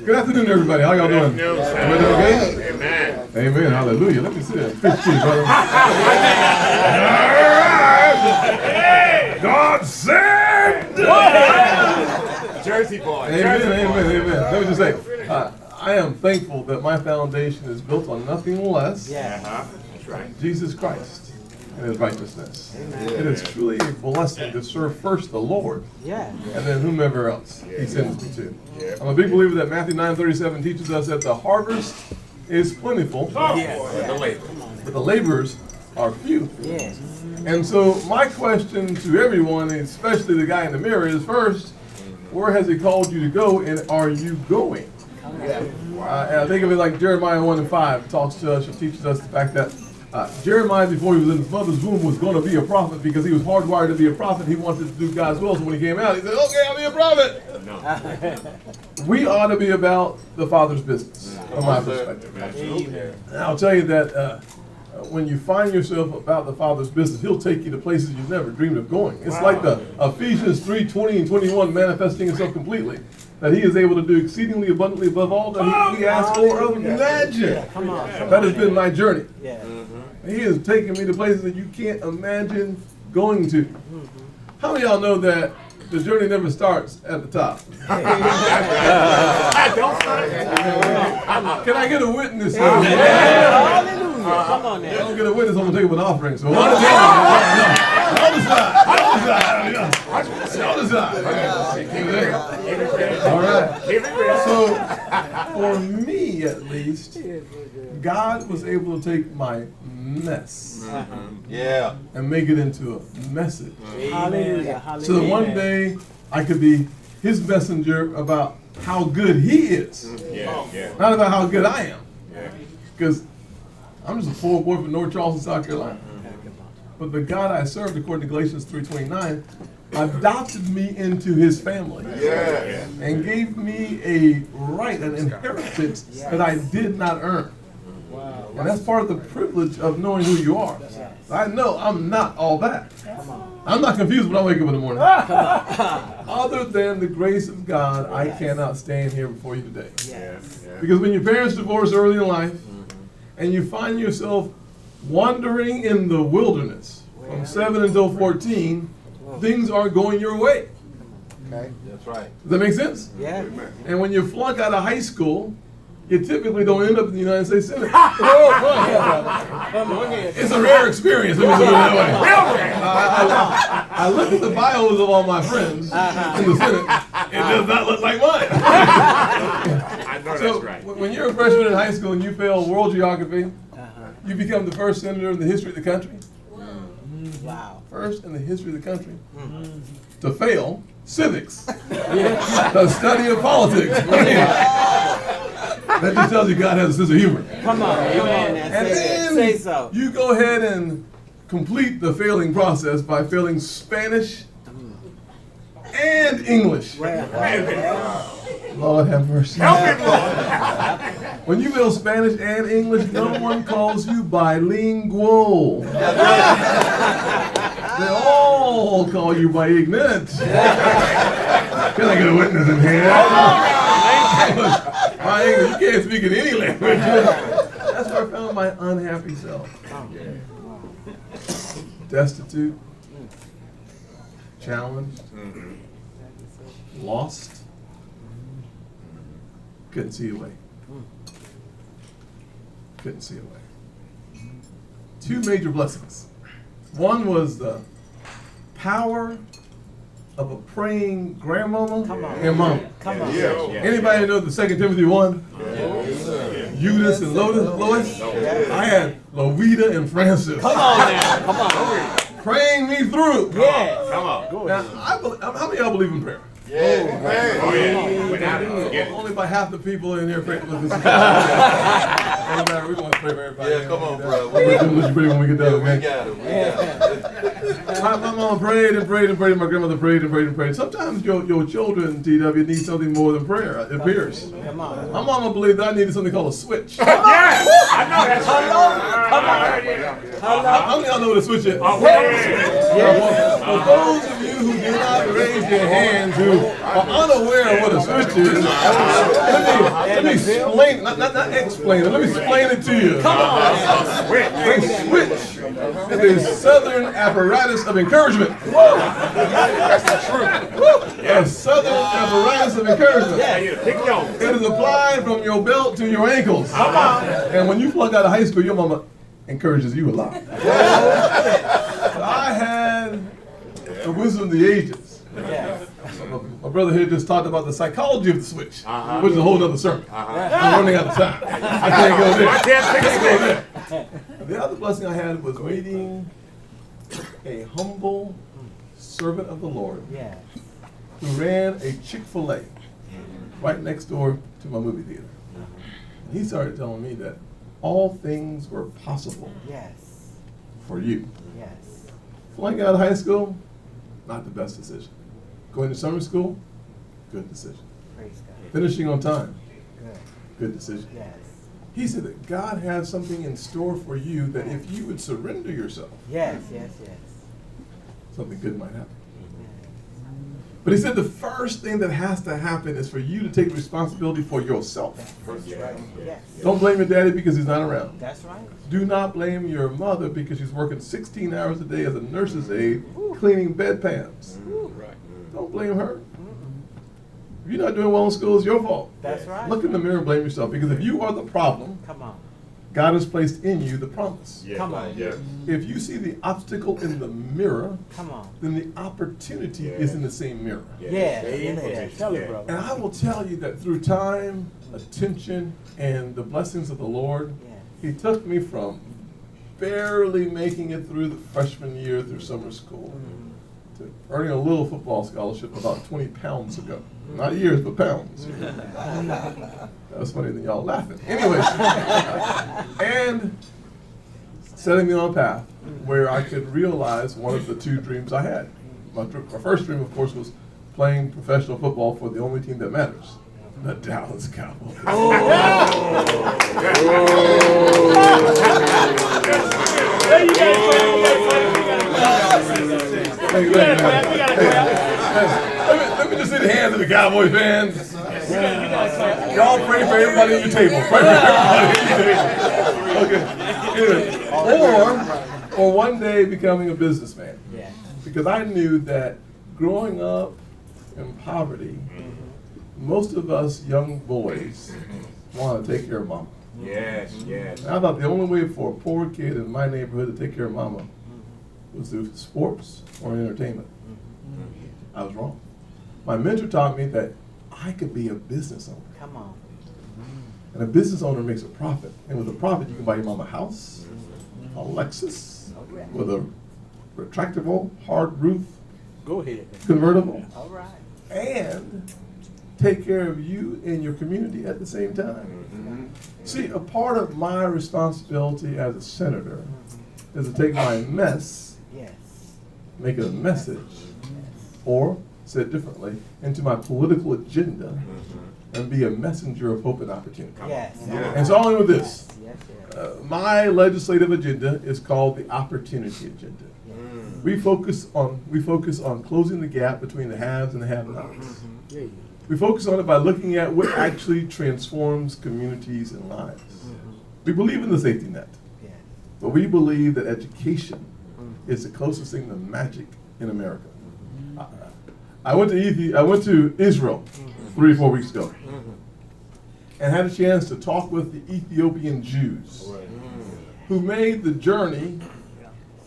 Good afternoon, everybody. How y'all doing? Everybody doing okay? Amen. Amen. Hallelujah. Let me see that. Fish cheese, brother. God said. Jersey boy. Amen. Amen. Let me just say, I am thankful that my foundation is built on nothing less That's right. Jesus Christ and His righteousness. It is truly a blessing to serve first the Lord, and then whomever else He sends me to. I'm a big believer that Matthew 9:37 teaches us that the harvest is plentiful, but the laborers are few. And so my question to everyone, especially the guy in the mirror, is first, where has He called you to go, and are you going? And I think of it like Jeremiah 1:5 talks to us, it teaches us the fact that Jeremiah, before he was in his mother's womb, was going to be a prophet because he was hardwired to be a prophet. He wanted to do God's will. So when he came out, he said, okay, I'll be a prophet. We ought to be about the Father's business, from my perspective. And I'll tell you that when you find yourself about the Father's business, He'll take you to places you've never dreamed of going. It's like the Ephesians 3:20 and 21 manifesting itself completely. That He is able to do exceedingly abundantly above all that we ask or imagine. That has been my journey. He has taken me to places that you can't imagine going to. How many of y'all know that the journey never starts at the top? Can I get a witness? Hallelujah. Come on now. I don't get a witness, I'm going to take up an offering. So, on the side. All right. So, for me at least, God was able to take my mess and make it into a message. Hallelujah. So that one day I could be His messenger about how good He is. Not about how good I am. Because I'm just a poor boy from North Charleston, South Carolina. But the God I served, according to Galatians 3:29, adopted me into His family and gave me a right, an inheritance that I did not earn. And that's part of the privilege of knowing who you are. I know I'm not all that. I'm not confused when I wake up in the morning. Other than the grace of God, I cannot stand here before you today. Because when your parents divorce early in life, and you find yourself wandering in the wilderness from 7 until 14, things aren't going your way. Okay. That's right. Does that make sense? Yeah. And when you flunk out of high school, you typically don't end up in the United States Senate. It's a rare experience. Let me put it that way. I look at the bios of all my friends in the Senate. It does not look like mine. I know So that's right. when you're a freshman in high school and you fail world geography, you become the first senator in the history of the country. Wow. First in the history of the country to fail civics, the study of politics. That just tells you God has a sense of humor. Come on. Amen. And then Say so. you go ahead and complete the failing process by failing Spanish and English. Lord have mercy. When you fail Spanish and English, no one calls you bilingual. They all call you by ignorant. Can I get a witness in here? My English, you can't speak in any language. That's where I found my unhappy self. Destitute, challenged, lost, couldn't see a way. Couldn't see a way. Two major blessings. One was the power of a praying grandmama and mama. Come on. Anybody know the 2 Timothy 1? Eunice and Lois? I had Lowita and Francis. Come on now. Come on. Praying me through. Yes. Come on. Now, how many of y'all believe in prayer? Oh, yeah. Without it, forget it. Only by half the people in here pray. Look, this is we want to pray for everybody. Yeah, come on, bro. We'll let you pray when we get done, We okay? got it. My mama prayed and prayed and prayed, and my grandmother prayed and prayed and prayed. Sometimes your children, TW, need something more than prayer, it appears. Come on. My mama believed that I needed something called a switch. I know that's right. Come on. How many of y'all know what a switch is? Oh, For those of you who did not raise your hands, who are unaware of what a switch is, let me explain, not explain it, let me explain it to you. Come on. A switch is a southern apparatus of encouragement. That's the truth. A southern apparatus of encouragement. It is applied from your belt to your ankles. And when you flunk out of high school, your mama encourages you a lot. I had the wisdom of the ages. My brother here just talked about the psychology of the switch, which is a whole other sermon. I'm running out of time. I can't go there. I can't go there. The other blessing I had was meeting a humble servant of the Lord who ran a Chick-fil-A right next door to my movie theater. And he started telling me that all things were possible for you. Flunking out of high school, not the best decision. Going to summer school, good decision. Finishing on time, good decision. He said that God has something in store for you that if you would surrender yourself, something good might happen. But he said the first thing that has to happen is for you to take responsibility for yourself. Don't blame your daddy because he's not around. That's right. Do not blame your mother because she's working 16 hours a day as a nurse's aide, cleaning bedpans. Don't blame her. If you're not doing well in school, it's your fault. That's right. Look in the mirror and blame yourself, because if you are the problem, Come on. God has placed in you the promise. Come on. If you see the obstacle in the mirror, Come on. then the opportunity is in the same mirror. Tell it, bro. And I will tell you that through time, attention, and the blessings of the Lord, he took me from barely making it through the freshman year through summer school to earning a little football scholarship about 20 pounds ago. Not years, but pounds. That was funny than y'all laughing. Anyways, and setting me on a path where I could realize one of the two dreams I had. My first dream, of course, was playing professional football for the only team that matters, the Dallas Cowboys. Let me just see the hands of the Cowboys fans. Y'all pray for everybody at your table. Pray for everybody at your table. Okay. Or one day becoming a businessman. Because I knew that growing up in poverty, most of us young boys want to take care of mama. And I thought the only way for a poor kid in my neighborhood to take care of mama was through sports or entertainment. I was wrong. My mentor taught me that I could be a business owner. Come on. And a business owner makes a profit. And with a profit, you can buy your mama a house, a Lexus, with a retractable, hard roof, convertible, and take care of you and your community at the same time. See, a part of my responsibility as a senator is to take my mess, make it a message, or, said differently, into my political agenda and be a messenger of hope and opportunity. And so I'll end with this. My legislative agenda is called the Opportunity Agenda. We focus on closing the gap between the haves and the have-nots. We focus on it by looking at what actually transforms communities and lives. We believe in the safety net, but we believe that education is the closest thing to magic in America. I went to Israel 3 or 4 weeks ago and had a chance to talk with the Ethiopian Jews who made the journey.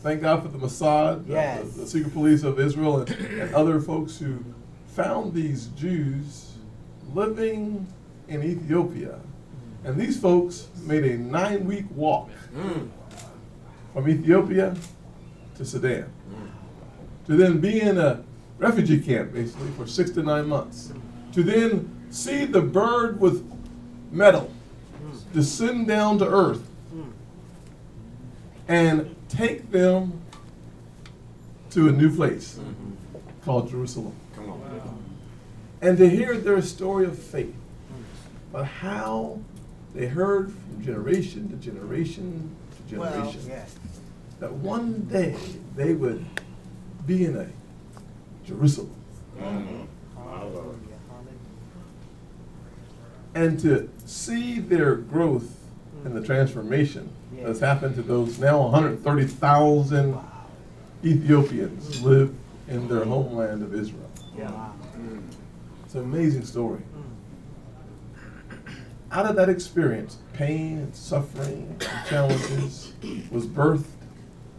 Thank God for the Mossad, the secret police of Israel, and other folks who found these Jews living in Ethiopia. And these folks made a 9-week walk from Ethiopia to Sudan to then be in a refugee camp, basically, for 6 to 9 months, to then see the bird with metal descend down to earth and take them to a new place called Jerusalem. And to hear their story of faith, but how they heard from generation to generation to generation. Yeah. That one day they would be in a Jerusalem. Hallelujah. And to see their growth and the transformation that's happened to those now 130,000 Ethiopians live in their homeland of Israel. Yeah. It's an amazing story. Out of that experience, pain and suffering and challenges, was birthed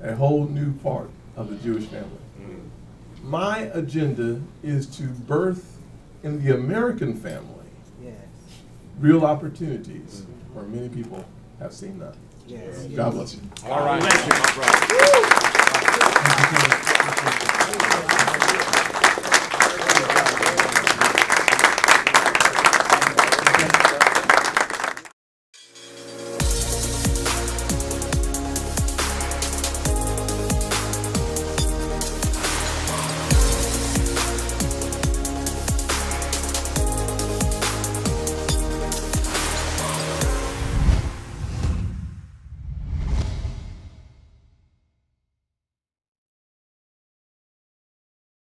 a whole new part of the Jewish family. My agenda is to birth in the American family Yes. real opportunities where many people have seen none. Yes. God bless you. All right. Thank you, my brother. Thank you so much.